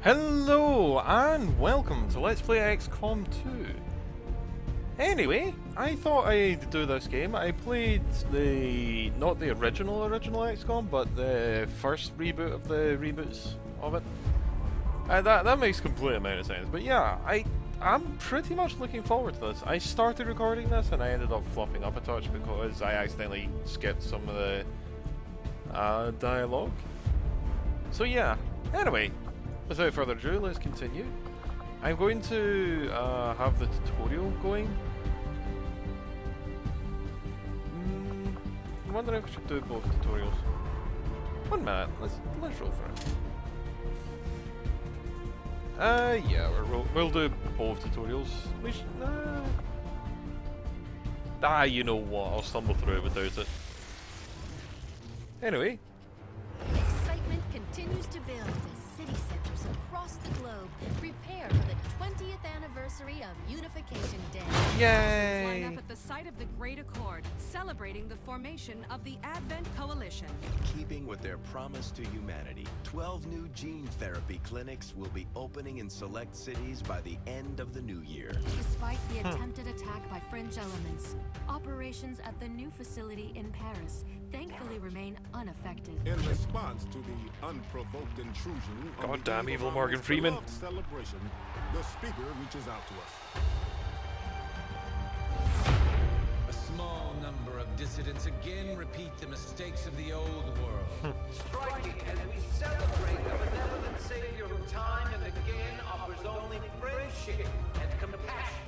Hello and welcome to Let's Play XCOM 2. Anyway, I thought I'd do this game. I played not the original XCOM, but the first reboot of the reboots of it. That makes complete amount of sense. But yeah, I'm pretty much looking forward to this. I started recording this and I ended up fluffing up a touch because I accidentally skipped some of the dialogue. So yeah, anyway. Without further ado, let's continue. I'm going to have the tutorial going. I'm wondering if we should do both tutorials. 1 minute, let's roll for it. Yeah, we'll do both tutorials. We should, you know what? I'll stumble through it without it. Anyway. Excitement continues to build as city centers across the globe prepare for the 20th anniversary of Unification Day. Yay! Line up at the site of the Great Accord, celebrating the formation of the Advent Coalition. Keeping with their promise to humanity, 12 new gene therapy clinics will be opening in select cities by the end of the new year. Despite the attempted attack by fringe elements, operations at the new facility in Paris thankfully remain unaffected. In response to the unprovoked intrusion on God the damn Eve evil of Morgan our Freeman. beloved celebration, the speaker reaches out to us. A small number of dissidents again repeat the mistakes of the old world. Striking as we celebrate the benevolent savior who time and again offers only friendship and compassion.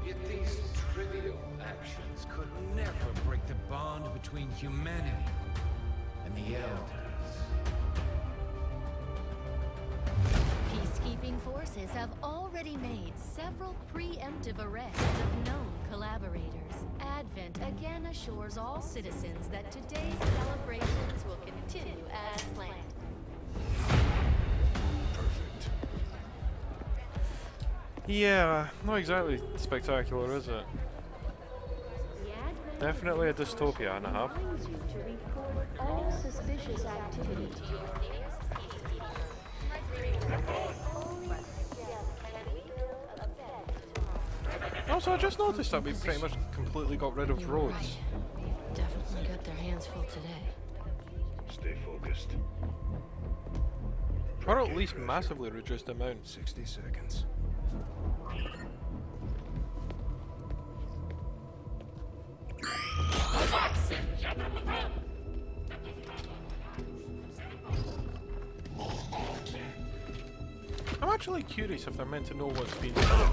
Yet these trivial actions could never break the bond between humanity and the elders. Peacekeeping forces have already made several preemptive arrests of known collaborators. Advent again assures all citizens that today's celebrations will continue as planned. Perfect. Yeah, not exactly spectacular, is it? Definitely a dystopia and a half. Reminds you to report all suspicious activity. Also, I just noticed that we pretty much completely got rid of roads. They've definitely got their hands full today. Stay focused. Or at least massively reduced the amount. 60 seconds. I'm actually curious if they're meant to know what's being done.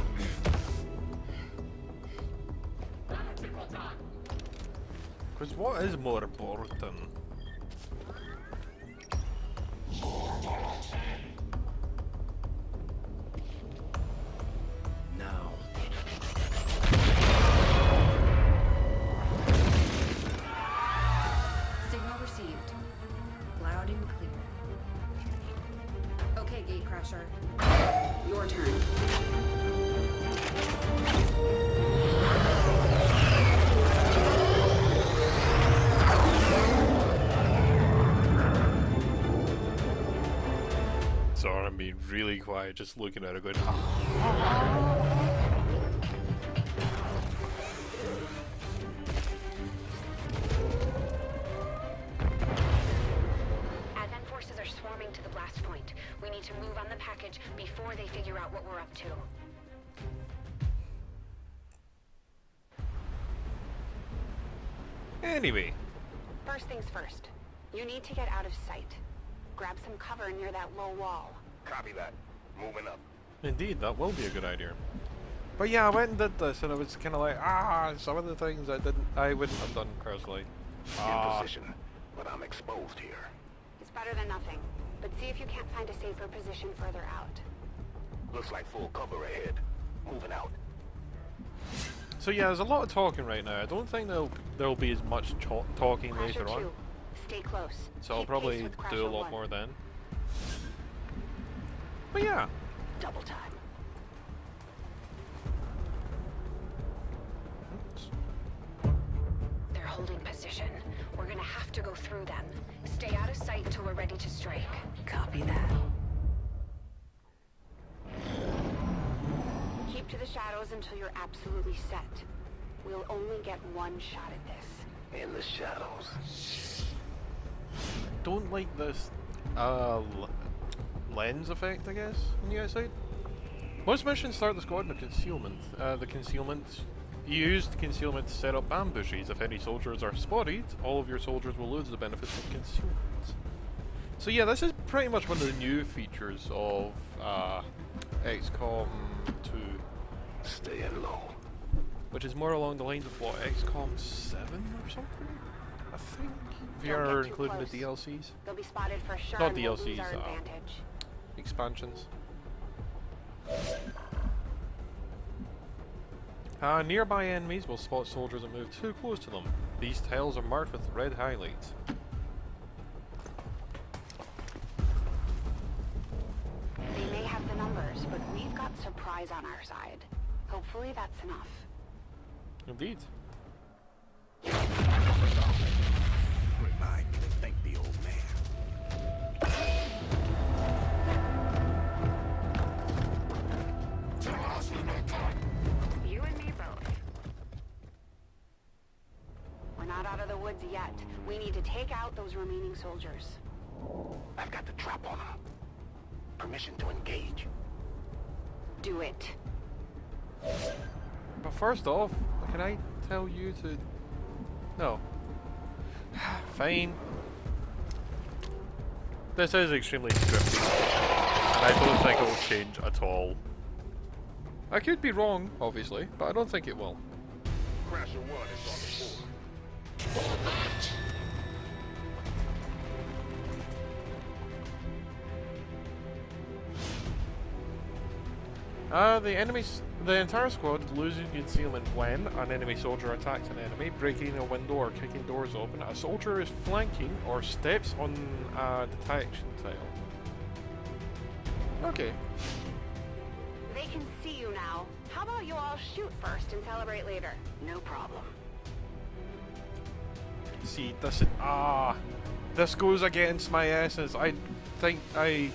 Because what is more important? Now. Signal received. Loud and clear. Okay, Gatecrasher. Your turn. Sorry, I'm being really quiet, just looking at it going, Advent forces are swarming to the blast point. We need to move on the package before they figure out what we're up to. Anyway. First things first. You need to get out of sight. Grab some cover near that low wall. Copy that. Moving up. Indeed, that will be a good idea. But yeah, I went and did this, and it was kind of like, some of the things I wouldn't have done personally. In position, but I'm exposed here. It's better than nothing, but see if you can't find a safer position further out. Looks like full cover ahead. Moving out. So yeah, there's a lot of talking right now. I don't think there'll be as much talking Crasher later on. 2, stay close. So I'll Keep probably pace with do a Crasher lot 1. more then. But yeah. Double time. They're holding position. We're gonna have to go through them. Stay out of sight till we're ready to strike. Copy that. Keep to the shadows until you're absolutely set. We'll only get one shot at this. In the shadows. Don't like this lens effect, I guess, on the outside. Most missions start the squad in a concealment. Use concealment to set up ambushes. If any soldiers are spotted, all of your soldiers will lose the benefits of concealment. So yeah, this is pretty much one of the new features of XCOM 2. Staying low. Which is more along the lines of what, XCOM 7 or something? I think. If you're including the DLCs. They'll be spotted for sure. Not and we'll lose DLCs, our advantage. Expansions. Nearby enemies will spot soldiers that move too close to them. These tiles are marked with red highlights. They may have the numbers, but we've got surprise on our side. Hopefully that's enough. Indeed. Remind me to thank the old man. You and me both. We're not out of the woods yet. We need to take out those remaining soldiers. I've got the trap on them. Permission to engage. Do it. But first off, can I tell you to... No. Fine. This is extremely scripted, and I don't think it will change at all. I could be wrong, obviously, but I don't think it will. Crasher 1 is on the board. The entire squad loses concealment when an enemy soldier attacks an enemy, breaking a window or kicking doors open. A soldier is flanking or steps on a detection tile. Okay. They can see you now. How about you all shoot first and celebrate later? No problem. See, this goes against my essence. I think I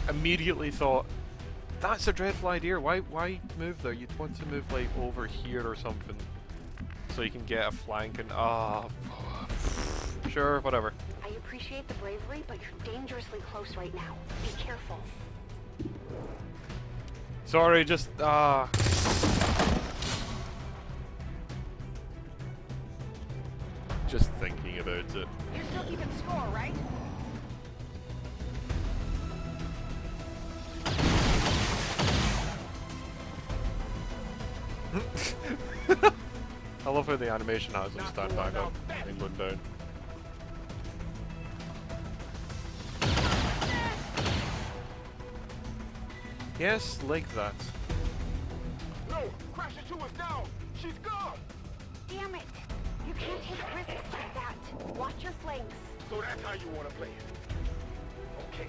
immediately thought, that's a dreadful idea. Why move there? You'd want to move like over here or something, so you can get a flank and sure, whatever. I appreciate the bravery, but you're dangerously close right now. Be careful. Sorry, just thinking about it. You're still keeping score, right? I love how the animation has them stand back up and look down. Yes, like that. No! Crasher 2 is down! She's gone! Damn it! You can't take risks like that. Watch your flanks. So that's how you want to play it. Okay.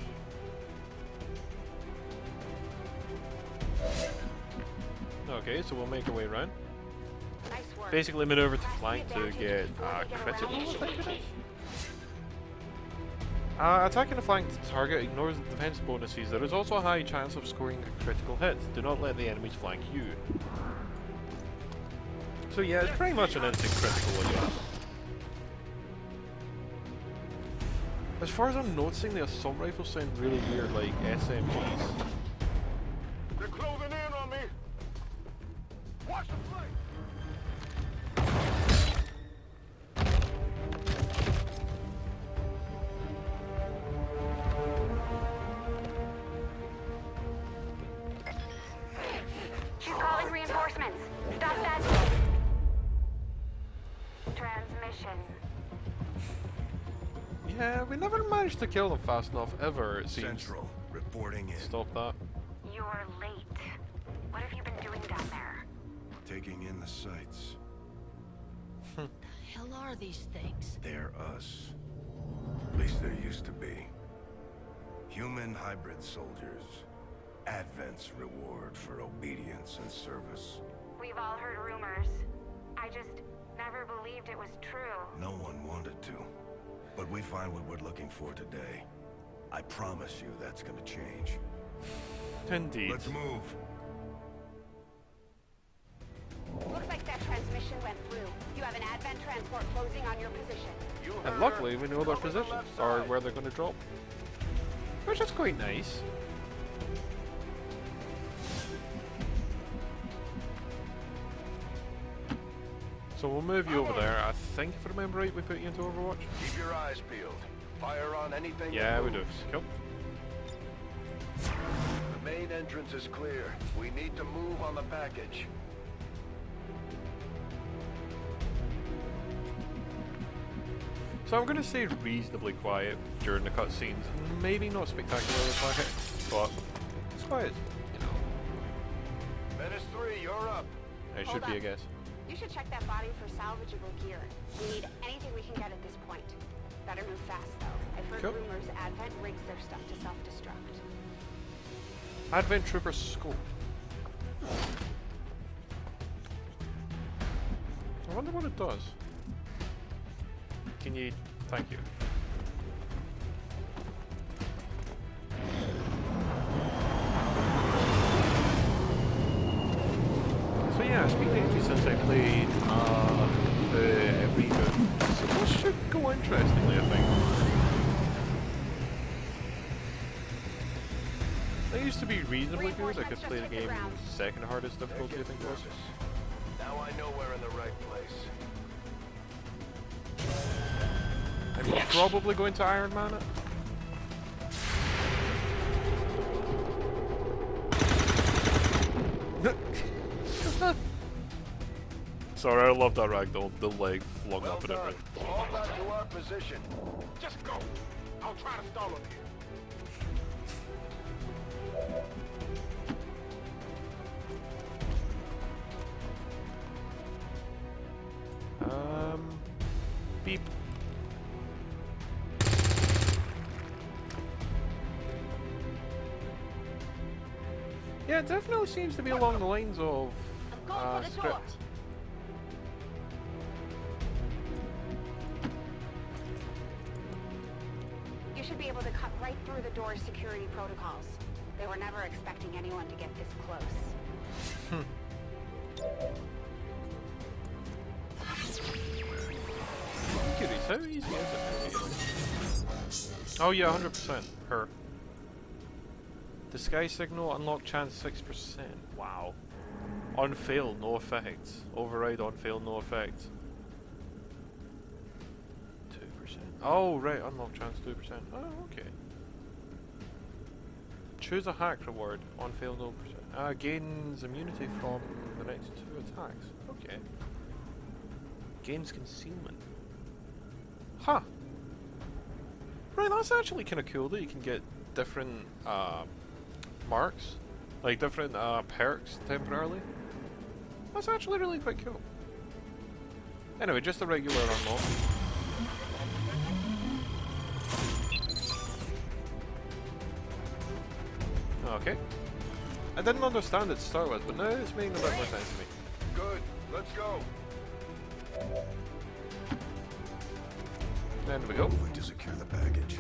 Okay, so we'll make our way around. Nice work. Basically maneuver to flank to get critical, I think it is. Attacking a flanked target ignores the defense bonuses. There is also a high chance of scoring a critical hit. Do not let the enemies flank you. So yeah, it's pretty much an instant critical again. As far as I'm noticing, the assault rifles sound really weird, like SMGs. They're closing in on me! Watch the flank! She's calling reinforcements. Stop that. Transmission. Yeah, we never managed to kill them fast enough, ever, it seems. Central, reporting in. Stop that. You're late. What have you been doing down there? Taking in the sights. The hell are these things? They're us. At least there used to be. Human hybrid soldiers. Advent's reward for obedience and service. We've all heard rumors. I just never believed it was true. No one wanted to. But we find what we're looking for today. I promise you that's gonna change. Indeed. Let's move. You have an Advent transport closing on your position. And luckily, we know their positions, or where they're going to drop. Which is quite nice. So we'll move you over there. I think, if I remember right, we put you into Overwatch. Keep your eyes peeled. Fire on anything. Yeah, we do. Cool. The main entrance is clear. We need to move on the package. So I'm going to stay reasonably quiet during the cutscenes. Maybe not spectacularly quiet, but it's quiet, you know. Menace 3, you're up. It should be, I guess. You should check that body for salvageable gear. We need anything we can get at this point. Better move fast, though. I've heard Cool. rumors Advent rigs their stuff to self-destruct. Advent Trooper Scope. I wonder what it does. Can you... Thank you. So yeah, it's been ages since I played the reboot. So this should go interestingly, I think. I used to be reasonably good. I could play the game second hardest difficulty, I think it was. Now I know we're in the right place. I'm probably going to Iron Man it. Sorry, I love that ragdoll. The leg flung up and everything. Fall back to our position. Just go. I'll try to stall him here. Beep. Yeah, it definitely seems to be along the lines of script. You should be able to cut right through the door's security protocols. They were never expecting anyone to get this close. Curious, how easy is it? Oh yeah, 100%. Her. Disguise signal, unlock chance 6%. Wow. On fail, no effect. Override on fail, no effect. 2%. Oh right, unlock chance 2%. Oh, okay. Choose a hack reward, on fail, no percent. Gains immunity from the next 2 attacks. Okay. Gains concealment. Huh. Right, that's actually kind of cool that you can get different marks, like different perks temporarily. That's actually really quite cool. Anyway, just a regular unlock. Okay. I didn't understand it to start with, but now it's making a bit more sense to me. Good. Let's go. There we go. Moving to secure the package.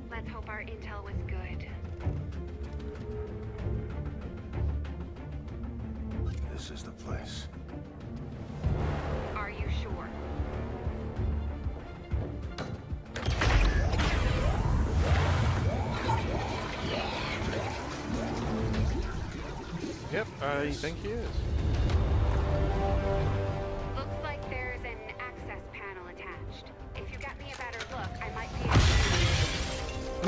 Let's hope our intel was good. This is the place. Are you sure? Yep, I think he is. Looks like there's an access panel attached. If you got me a better look, I might be able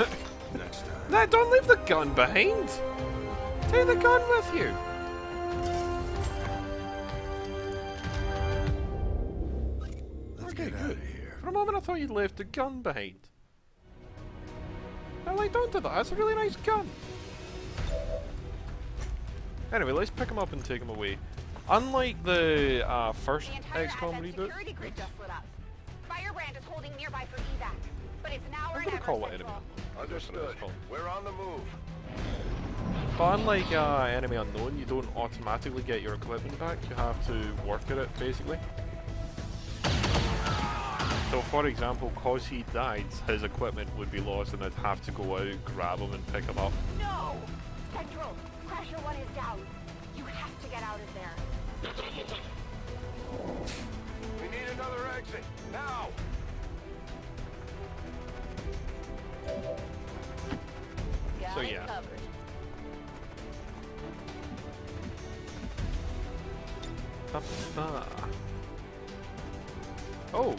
to... Next time. No, don't leave the gun behind! Take the gun with you! Let's Okay, get out good. of here. For a moment I thought you'd left the gun behind. I'm like, don't do that, that's a really nice gun! Anyway, let's pick him up and take him away. Unlike the first XCOM reboot, security grid just lit up. Firebrand is holding nearby for evac, but it's now or I'm gonna never call it central. enemy. Understood. We're on the move. But unlike Enemy Unknown, you don't automatically get your equipment back, you have to work at it, basically. So for example, cause he died, his equipment would be lost and I'd have to go out, grab him and pick him up. No! Central, Crasher 1 is down. You have to get out of there. We need another exit, now! Got So, it yeah. covered. Ba-ba. Oh!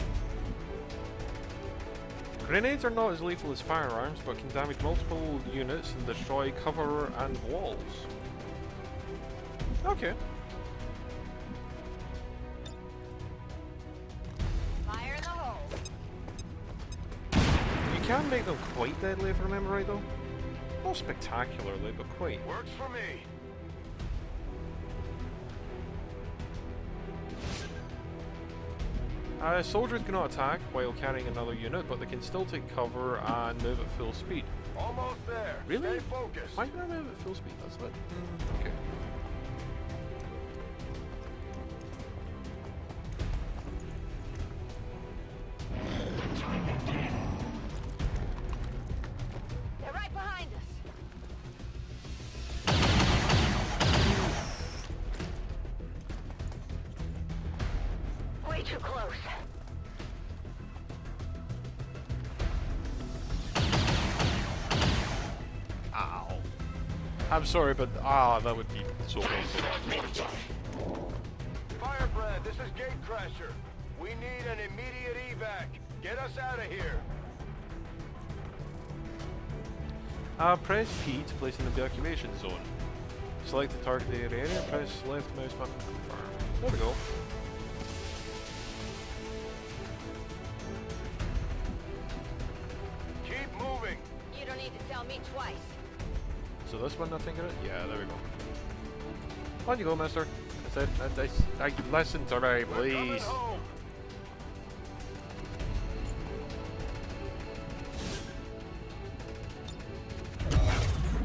Grenades are not as lethal as firearms, but can damage multiple units and destroy cover and walls. Okay. Fire in the hole. You can make them quite deadly if I remember right though. Not spectacularly, but quite. Works for me. Soldiers cannot attack while carrying another unit, but they can still take cover and move at full speed. Almost there. Really? Stay focused. Why can I move at full speed? That's it. Okay. They're right behind us. Way too close. Ow. I'm sorry, but that would be so painful. Firebrand, this is Gatecrasher. We need an immediate evac. Get us out of here. Press P to place an evacuation zone. Select the targeted area and press left mouse button to confirm. There we go. Keep moving. You don't need to tell me twice. So this one, I think of it? Yeah, there we go. On you go, mister. I said, I listen to me, We're coming please. home.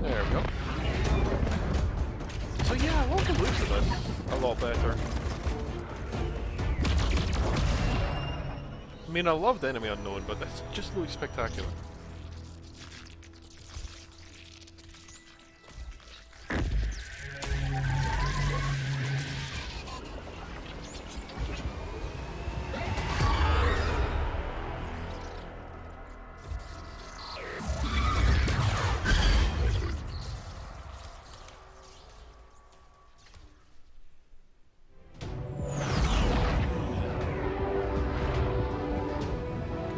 There we go. So yeah, I like the looks of this a lot better. I mean, I loved Enemy Unknown, but this just looks spectacular.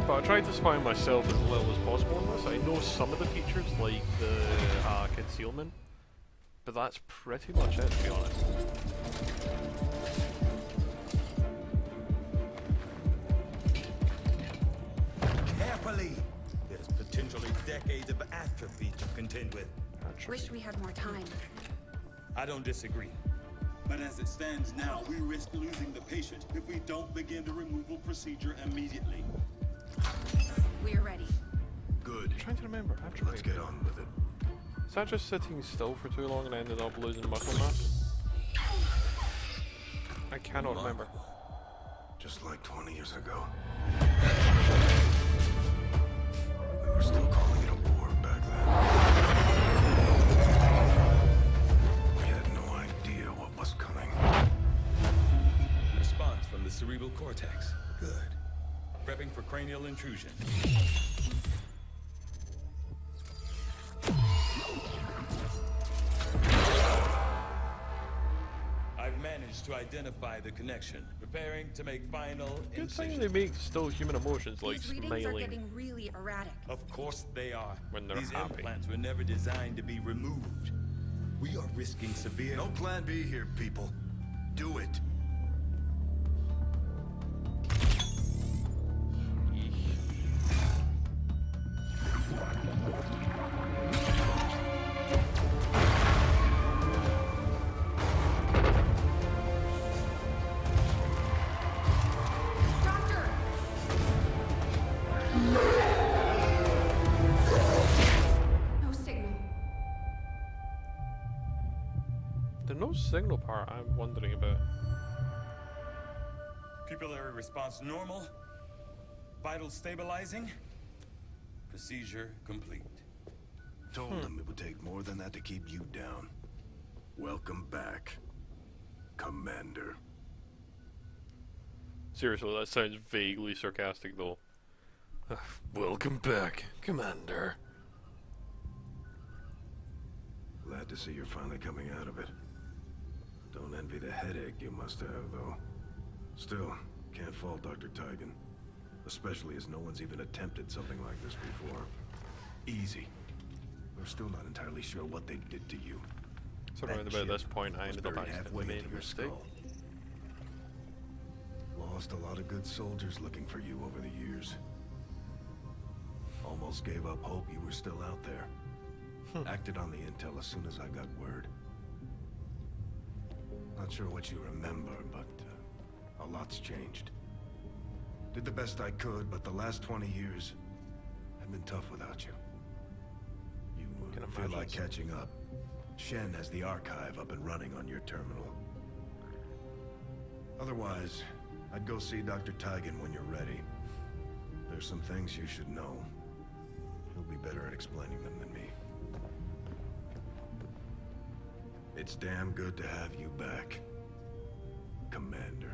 But I tried to spy myself as little as possible in this. I know some of the features, like the concealment, but that's pretty much it, to be honest. Carefully! There's potentially decades of atrophy to contend with. Wish we had more time. I don't disagree. But as it stands now, we risk losing the patient if we don't begin the removal procedure immediately. We're ready. Good. I'm trying to remember. Let's get on with it. Is that just sitting still for too long and I ended up losing muscle mass? I cannot remember. Just like 20 years ago. We were still calling it a war back then. We had no idea what was coming. Response from the cerebral cortex. Good. Prepping for cranial intrusion. I've managed to identify the connection. Preparing to make final Good thing incision. they make still human emotions like These readings are smiling. getting really erratic. Of course they are. When they're These happy. implants were never designed to be removed. We are risking severe... No plan B here, people. Do it. Doctor! No signal. The no signal part I'm wondering about. Pupillary response normal. Vital stabilizing. Procedure complete. Told them it would take more than that to keep you down. Welcome back, Commander. Seriously, that sounds vaguely sarcastic though. Welcome back, Commander. Glad to see you're finally coming out of it. Don't envy the headache you must have, though. Still, can't fault Dr. Tygan. Especially as no one's even attempted something like this before. Easy. We're still not entirely sure what they did to you. So around about this point, I ended up accidentally made a mistake. Lost a lot of good soldiers looking for you over the years. Almost gave up hope you were still out there. Acted on the intel as soon as I got word. Not sure what you remember, but a lot's changed. Did the best I could, but the last 20 years have been tough without you. You feel like catching up. Shen has the archive up and running on your terminal. Otherwise, I'd go see Dr. Tygan when you're ready. There's some things you should know. He'll be better at explaining them than me. It's damn good to have you back, Commander.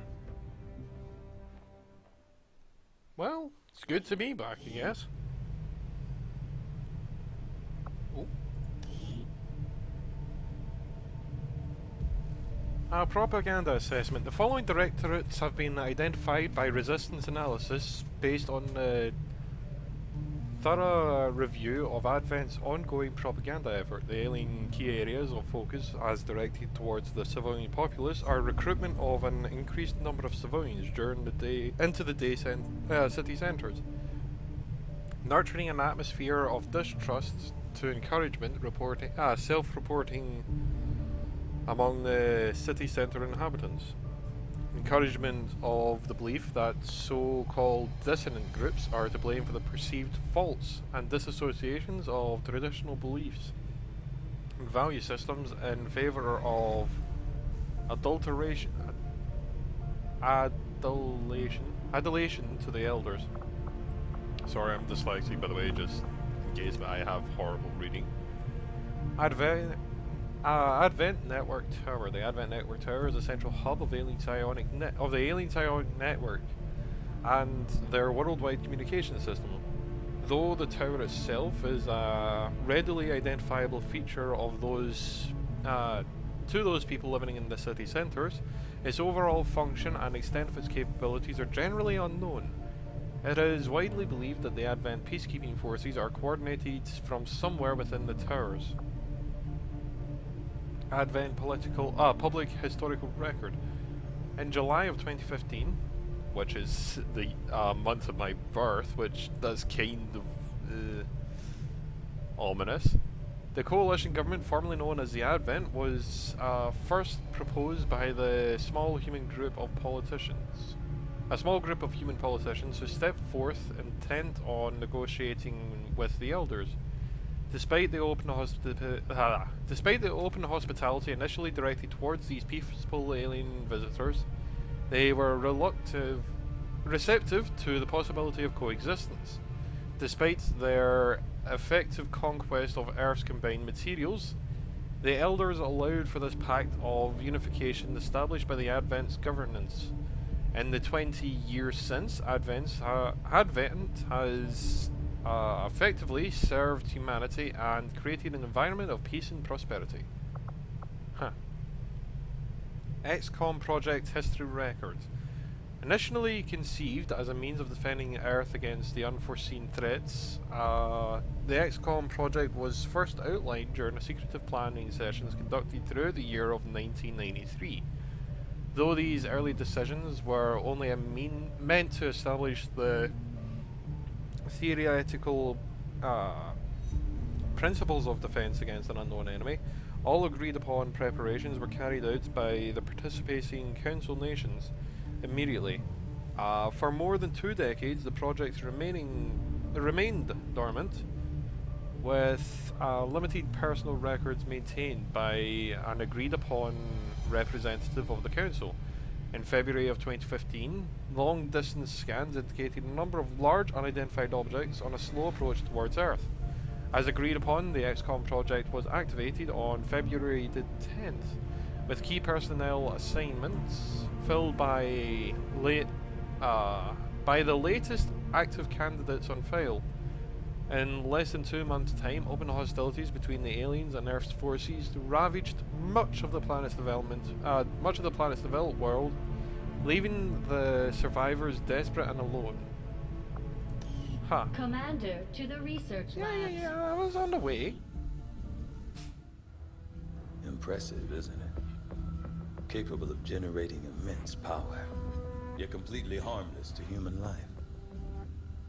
Well, it's good to be back, I guess. Oh. Propaganda assessment. The following directorates have been identified by resistance analysis based on the thorough review of Advent's ongoing propaganda effort. The alien key areas of focus, as directed towards the civilian populace, are recruitment of an increased number of civilians during the day into the city centres, nurturing an atmosphere of distrust to encouragement reporting, self-reporting among the city centre inhabitants. Encouragement of the belief that so-called dissonant groups are to blame for the perceived faults and disassociations of traditional beliefs and value systems in favour of adulation to the elders. Sorry, I'm dyslexic, by the way, just in case, but I have horrible reading. Advent Network Tower. The Advent Network Tower is a central hub of the Alien Psionic Network and their worldwide communication system. Though the tower itself is a readily identifiable feature of those to those people living in the city centres, its overall function and extent of its capabilities are generally unknown. It is widely believed that the Advent peacekeeping forces are coordinated from somewhere within the towers. Advent public historical record. In July of 2015, which is the month of my birth, which that's kind of ominous, the coalition government, formerly known as the Advent, was first proposed by a small group of human politicians who stepped forth intent on negotiating with the elders. Despite the open hospitality initially directed towards these peaceful alien visitors, they were receptive to the possibility of coexistence. Despite their effective conquest of Earth's combined materials, the elders allowed for this pact of unification established by the Advent's governance. In the 20 years since, Advent has effectively served humanity and created an environment of peace and prosperity. XCOM Project History Record. Initially conceived as a means of defending Earth against the unforeseen threats, the XCOM project was first outlined during a secretive planning sessions conducted throughout the year of 1993. Though these early decisions were only meant to establish the theoretical principles of defense against an unknown enemy, all agreed upon preparations were carried out by the participating council nations immediately. For more than 2 decades, the project remained dormant, with limited personal records maintained by an agreed upon representative of the council. In February of 2015, long-distance scans indicated a number of large unidentified objects on a slow approach towards Earth. As agreed upon, the XCOM project was activated on February the 10th, with key personnel assignments filled by by the latest active candidates on file. In less than 2 months' time, open hostilities between the aliens and Earth's forces ravaged much of the planet's developed world, leaving the survivors desperate and alone. Huh. Commander, to the research labs. Yeah, I was on the way. Impressive, isn't it? Capable of generating immense power, yet completely harmless to human life.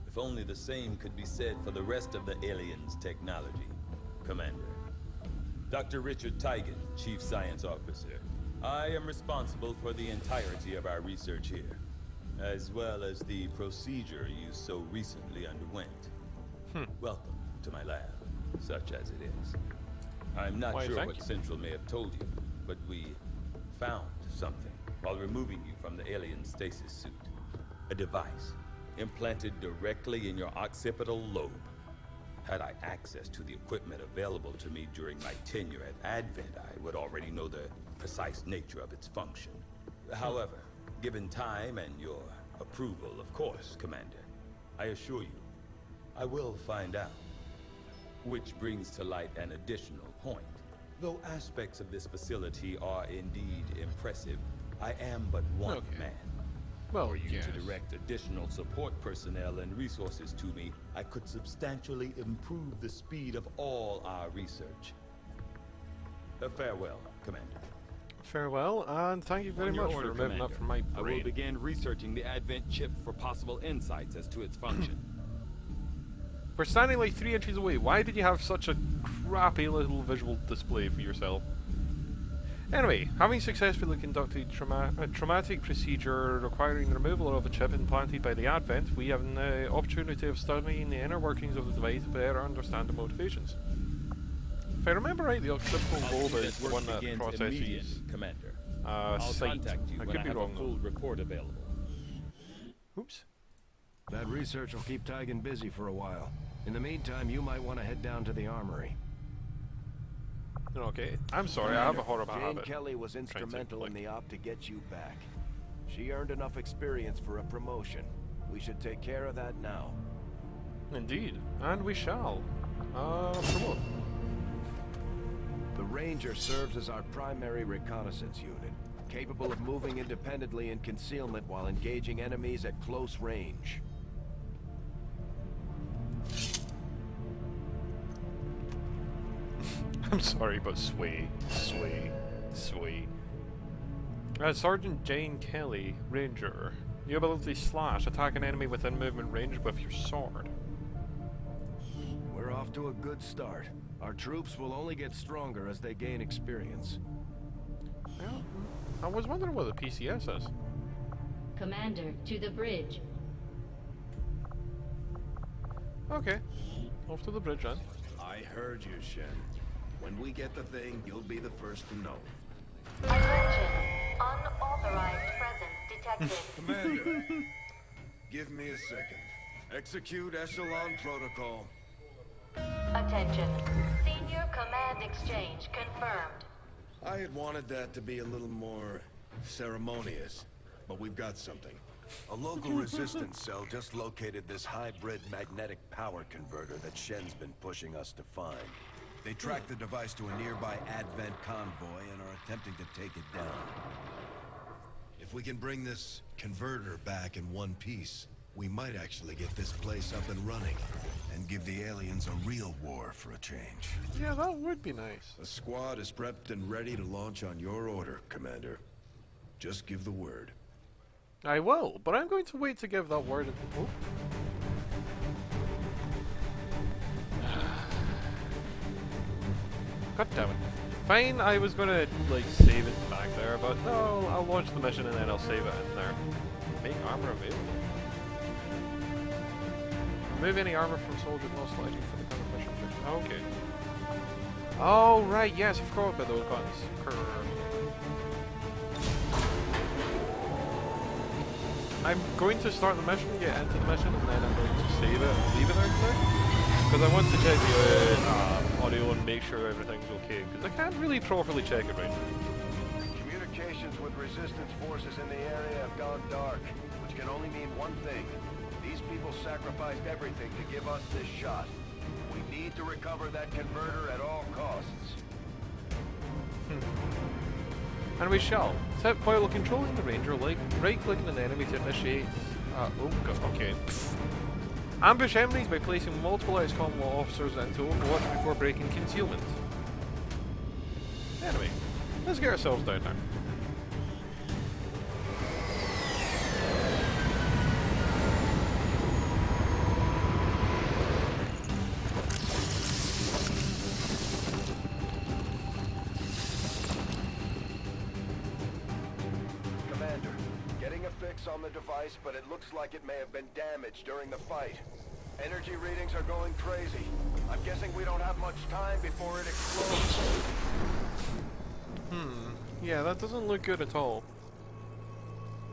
If only the same could be said for the rest of the aliens' technology, Commander. Dr. Richard Teigen, Chief Science Officer. I am responsible for the entirety of our research here, as well as the procedure you so recently underwent. Welcome to my lab, such as it is. I'm not sure what Central may have told you, but we found something while removing you from the alien stasis suit. A device implanted directly in your occipital lobe. Had I access to the equipment available to me during my tenure at Advent, I would already know the precise nature of its function. However, given time and your approval, of course, Commander, I assure you, I will find out. Which brings to light an additional point. Though aspects of this facility are indeed impressive, I am but one man. Well, for you to direct additional support personnel and resources to me, I could substantially improve the speed of all our research. Farewell, Commander. Farewell, and thank you very much for removing that from my brain. I will begin researching the Advent chip for possible insights as to its function. We're standing like 3 inches away. Why did you have such a crappy little visual display for yourself? Anyway, having successfully conducted a traumatic procedure requiring the removal of a chip implanted by the Advent, we have an opportunity of studying the inner workings of the device to better understand the motivations. If I remember right, the occipital lobe is the one that processes Commander. I'll sight. Contact you I when could I be have wrong a full though. report available. Oops. That research will keep Teigen busy for a while. In the meantime, you might want to head down to the armory. Okay, I'm sorry, I have a horrible habit. Jane Kelly was instrumental in the op to get you back. She earned enough experience for a promotion. We should take care of that now. Indeed, and we shall. Promote. The Ranger serves as our primary reconnaissance unit, capable of moving independently in concealment while engaging enemies at close range. I'm sorry, but sway. Sergeant Jane Kelly, Ranger. Your ability slash, attack an enemy within movement range with your sword. We're off to a good start. Our troops will only get stronger as they gain experience. Well, I was wondering what the PCS is. Commander, to the bridge. Okay, off to the bridge then. I heard you, Shen. When we get the thing, you'll be the first to know. Attention. Unauthorized presence detected. Commander, give me a second. Execute Echelon Protocol. Attention. Senior Command Exchange confirmed. I had wanted that to be a little more ceremonious, but we've got something. A local resistance cell just located this hybrid magnetic power converter that Shen's been pushing us to find. They tracked the device to a nearby Advent convoy and are attempting to take it down. If we can bring this converter back in one piece, we might actually get this place up and running and give the aliens a real war for a change. Yeah, that would be nice. The squad is prepped and ready to launch on your order, Commander. Just give the word. I will, but I'm going to wait to give that word. Oh. God damn it. Fine, I was gonna, like, save it back there, but no, I'll launch the mission and then I'll save it in there. Make armor available. Remove any armor from soldiers not selected for the current mission. Okay. Oh, right, yes, I forgot about those guns. I'm going to start the mission, get into the mission, and then I'm going to save it and leave it there today. Because I want to check the audio and make sure everything's okay, because I can't really properly check it right now. Communications with resistance forces in the area have gone dark. Would can only mean one thing. These people sacrificed everything to give us this shot. We need to recover that converter at all costs. And we shall. Tip, while controlling the ranger, right-clicking an enemy to initiate... oh god, okay. Ambush enemies by placing multiple XCOM officers into Overwatch before breaking concealment. Anyway, let's get ourselves down now. Commander, getting a fix on the device, but it looks like it may have been damaged during the fight. Energy readings are going crazy. I'm guessing we don't have much time before it explodes. Yeah, that doesn't look good at all.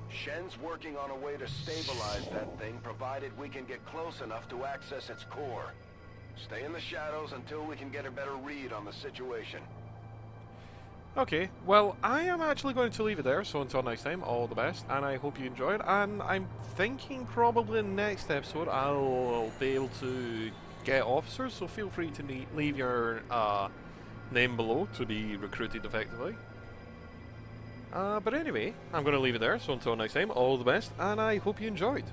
Shen's working on a way to stabilize that thing, provided we can get close enough to access its core. Stay in the shadows until we can get a better read on the situation. Okay, well, I am actually going to leave it there, so until next time, all the best, and I hope you enjoyed, and I'm thinking probably in the next episode I'll be able to get officers, so feel free to leave your name below to be recruited effectively. But anyway, I'm going to leave it there, so until next time, all the best, and I hope you enjoyed.